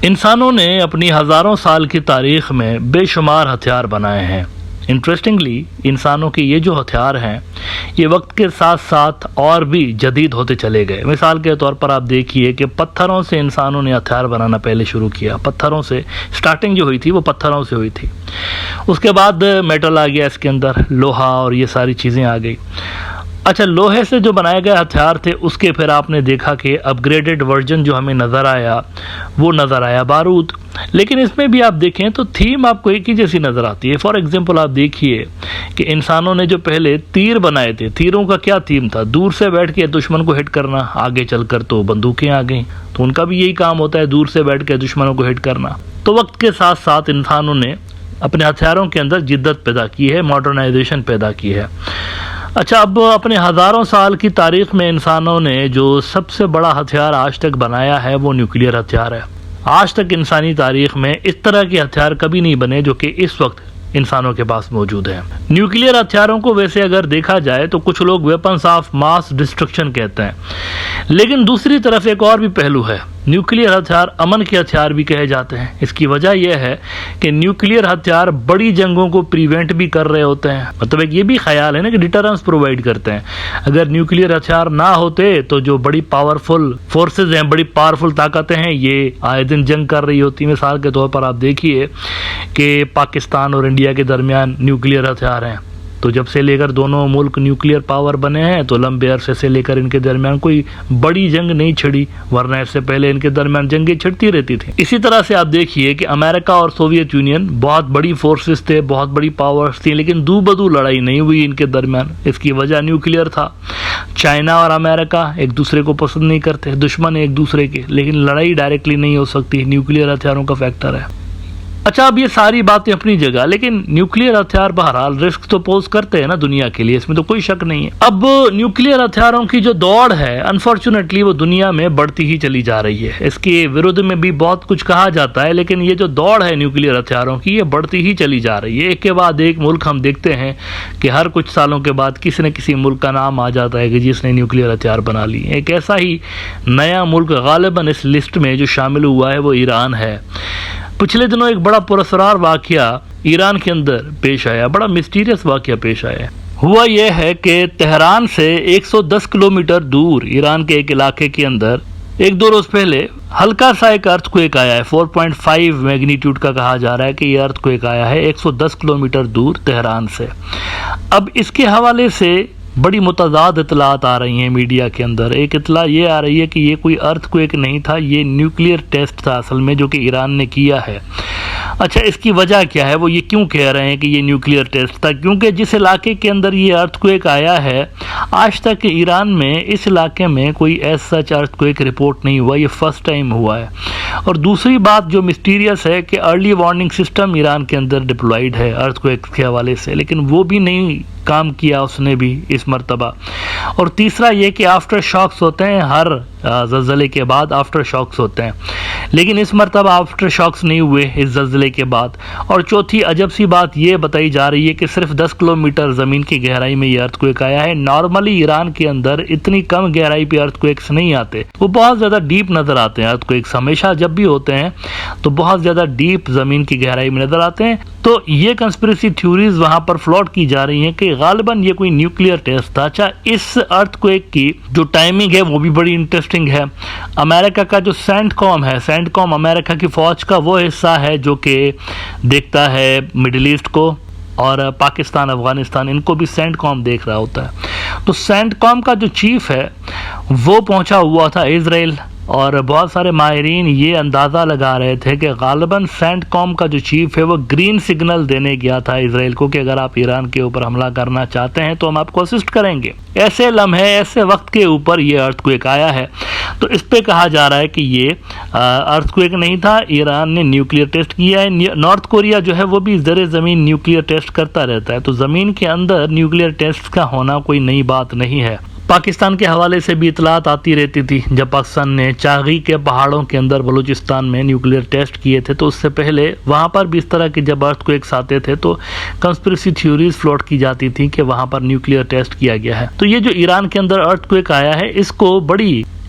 انسانوں نے اپنی ہزاروں سال کی تاریخ میں بے شمار ہتھیار بنائے ہیں۔ انٹرسٹنگلی انسانوں کے یہ جو ہتھیار ہیں یہ وقت کے ساتھ ساتھ اور بھی جدید ہوتے چلے گئے۔ مثال کے طور پر آپ دیکھیے کہ پتھروں سے انسانوں نے ہتھیار بنانا پہلے شروع کیا، پتھروں سے سٹارٹنگ جو ہوئی تھی وہ پتھروں سے ہوئی تھی، اس کے بعد میٹل آ گیا، اس کے اندر لوہا اور یہ ساری چیزیں آ گئی۔ اچھا، لوہے سے جو بنائے گئے ہتھیار تھے اس کے پھر آپ نے دیکھا کہ اپ گریڈڈ ورژن جو ہمیں نظر آیا وہ نظر آیا بارود، لیکن اس میں بھی آپ دیکھیں تو تھیم آپ کو ایک ہی جیسی نظر آتی ہے۔ فار ایگزامپل آپ دیکھیے کہ انسانوں نے جو پہلے تیر بنائے تھے، تیروں کا کیا تھیم تھا؟ دور سے بیٹھ کے دشمن کو ہٹ کرنا، آگے چل کر تو بندوقیں آ گئیں تو ان کا بھی یہی کام ہوتا ہے، دور سے بیٹھ کے دشمنوں کو ہٹ کرنا۔ تو وقت کے ساتھ ساتھ انسانوں نے اپنے ہتھیاروں کے اندر جدت پیدا کی ہے، ماڈرنائزیشن پیدا کی ہے۔ اچھا، اب اپنے ہزاروں سال کی تاریخ میں انسانوں نے جو سب سے بڑا ہتھیار آج تک بنایا ہے وہ نیوکلیئر ہتھیار ہے۔ آج تک انسانی تاریخ میں اس طرح کے ہتھیار کبھی نہیں بنے جو کہ اس وقت انسانوں کے پاس موجود ہیں۔ نیوکلیئر ہتھیاروں کو ویسے اگر دیکھا جائے تو کچھ لوگ ویپنز آف ماس ڈسٹرکشن کہتے ہیں، لیکن دوسری طرف ایک اور بھی پہلو ہے، نیوکلیئر ہتھیار امن کے ہتھیار بھی کہے جاتے ہیں۔ اس کی وجہ یہ ہے کہ نیوکلیئر ہتھیار بڑی جنگوں کو پریونٹ بھی کر رہے ہوتے ہیں، مطلب ایک یہ بھی خیال ہے نا کہ ڈیٹرنس پرووائڈ کرتے ہیں۔ اگر نیوکلیئر ہتھیار نہ ہوتے تو جو بڑی پاورفل فورسز ہیں، بڑی پاورفل طاقتیں ہیں، یہ آئے دن جنگ کر رہی ہوتی ہیں۔ مثال کے طور پر آپ دیکھیے کہ پاکستان اور انڈیا کے درمیان نیوکلیئر ہتھیار ہیں، تو جب سے لے کر دونوں ملک نیوکلیئر پاور بنے ہیں تو لمبے عرصے سے لے کر ان کے درمیان کوئی بڑی جنگ نہیں چھڑی، ورنہ اس سے پہلے ان کے درمیان جنگیں چھڑتی رہتی تھیں۔ اسی طرح سے آپ دیکھیے کہ امریکہ اور سوویت یونین بہت بڑی فورسز تھے، بہت بڑی پاورز تھیں، لیکن دو بدو لڑائی نہیں ہوئی ان کے درمیان۔ اس کی وجہ نیوکلیئر تھا۔ چائنا اور امریکہ ایک دوسرے کو پسند نہیں کرتے، دشمن ایک دوسرے کے، لیکن لڑائی ڈائریکٹلی نہیں ہو سکتی، نیوکلیئر ہتھیاروں کا فیکٹر ہے۔ اچھا، اب یہ ساری باتیں اپنی جگہ، لیکن نیوکلیئر ہتھیار بہرحال رسک تو پوز کرتے ہیں نا دنیا کے لیے، اس میں تو کوئی شک نہیں ہے۔ اب نیوکلیئر ہتھیاروں کی جو دوڑ ہے انفارچونیٹلی وہ دنیا میں بڑھتی ہی چلی جا رہی ہے۔ اس کے ورودھ میں بھی بہت کچھ کہا جاتا ہے، لیکن یہ جو دوڑ ہے نیوکلیئر ہتھیاروں کی یہ بڑھتی ہی چلی جا رہی ہے۔ ایک کے بعد ایک ملک ہم دیکھتے ہیں کہ ہر کچھ سالوں کے بعد کسی نہ کسی ملک کا نام آ جاتا ہے کہ جس نے نیوکلیئر ہتھیار بنا لی۔ ایک ایسا ہی نیا ملک غالباً اس لسٹ میں جو شامل ہوا ہے وہ ایران ہے۔ پچھلے دنوں ایک بڑا پراسرار واقعہ ایران کے اندر پیش آیا، بڑا مسٹیریس واقعہ پیش آیا۔ ہوا یہ ہے کہ تہران سے 110 کلومیٹر دور ایران کے ایک علاقے کے اندر ایک دو روز پہلے ہلکا سا ایک ارتھ کویک آیا ہے، 4.5 میگنیٹیوڈ کا کہا جا رہا ہے کہ یہ ارتھ کویک آیا ہے 110 کلومیٹر دور تہران سے۔ اب اس کے حوالے سے بڑی متضاد اطلاعات آ رہی ہیں میڈیا کے اندر۔ ایک اطلاع یہ آ رہی ہے کہ یہ کوئی ارتھ کویک نہیں تھا، یہ نیوکلیئر ٹیسٹ تھا اصل میں جو کہ ایران نے کیا ہے۔ اچھا، اس کی وجہ کیا ہے؟ وہ یہ کیوں کہہ رہے ہیں کہ یہ نیوکلیئر ٹیسٹ تھا؟ کیونکہ جس علاقے کے اندر یہ ارتھ کویک آیا ہے آج تک ایران میں اس علاقے میں کوئی ایسا ارتھ کویک رپورٹ نہیں ہوا، یہ فرسٹ ٹائم ہوا ہے۔ اور دوسری بات جو مسٹیریس ہے کہ ارلی وارننگ سسٹم ایران کے اندر ڈپلائیڈ ہے ارتھ کویک کے حوالے سے، لیکن وہ بھی نہیں کام کیا اس نے بھی اس مرتبہ۔ اور تیسرا یہ کہ آفٹر شاکس ہوتے ہیں، ہر زلزلے کے بعد آفٹر شاکس ہوتے ہیں، لیکن اس مرتبہ آفٹر شاکس نہیں ہوئے اس زلزلے کے بعد۔ اور چوتھی عجب سی بات یہ بتائی جا رہی ہے کہ صرف 10 کلومیٹر زمین کی گہرائی میں یہ ارتھ کویک آیا ہے۔ نارملی ایران کے اندر اتنی کم گہرائی پہ ارتھ کویکس نہیں آتے، وہ بہت زیادہ ڈیپ نظر آتے ہیں۔ ارتھ کویکس ہمیشہ جب بھی ہوتے ہیں تو بہت زیادہ ڈیپ زمین کی گہرائی میں نظر آتے ہیں۔ تو یہ کنسپریسی تھیوریز وہاں پر فلوٹ کی جا رہی ہیں کہ غالباً یہ کوئی نیوکلیئر ٹیسٹ تھا۔ اچھا، اس ارتھ کویک کی جو ٹائمنگ ہے وہ بھی بڑی انٹرسٹنگ ہے۔ امریکہ کا جو سینٹ کام ہے، سینٹ کام امریکہ کی فوج کا وہ حصہ ہے جو کہ دیکھتا ہے مڈل ایسٹ کو، اور پاکستان افغانستان ان کو بھی سینٹ کام دیکھ رہا ہوتا ہے۔ تو سینٹ کام کا جو چیف ہے وہ پہنچا ہوا تھا اسرائیل، اور بہت سارے ماہرین یہ اندازہ لگا رہے تھے کہ غالباً سینٹ کام کا جو چیف ہے وہ گرین سگنل دینے گیا تھا اسرائیل کو کہ اگر آپ ایران کے اوپر حملہ کرنا چاہتے ہیں تو ہم آپ کو اسسٹ کریں گے۔ ایسے لمحے، ایسے وقت کے اوپر یہ ارتھ کویک آیا ہے، تو اس پہ کہا جا رہا ہے کہ یہ ارتھ کویک نہیں تھا، ایران نے نیوکلیئر ٹیسٹ کیا ہے۔ نارتھ کوریا جو ہے وہ بھی زیر زمین نیوکلیئر ٹیسٹ کرتا رہتا ہے، تو زمین کے اندر نیوکلیئر ٹیسٹ کا ہونا کوئی نئی بات نہیں ہے۔ پاکستان کے حوالے سے بھی اطلاعات آتی رہتی تھی، جب پاکستان نے چاغی کے پہاڑوں کے اندر بلوچستان میں نیوکلیئر ٹیسٹ کیے تھے تو اس سے پہلے وہاں پر بھی اس طرح کے جب ارتھ کویکس آتے تھے تو کنسپریسی تھیوریز فلوٹ کی جاتی تھی کہ وہاں پر نیوکلیئر ٹیسٹ کیا گیا ہے۔ تو یہ جو ایران کے اندر ارتھ کویک آیا ہے اس کو بڑی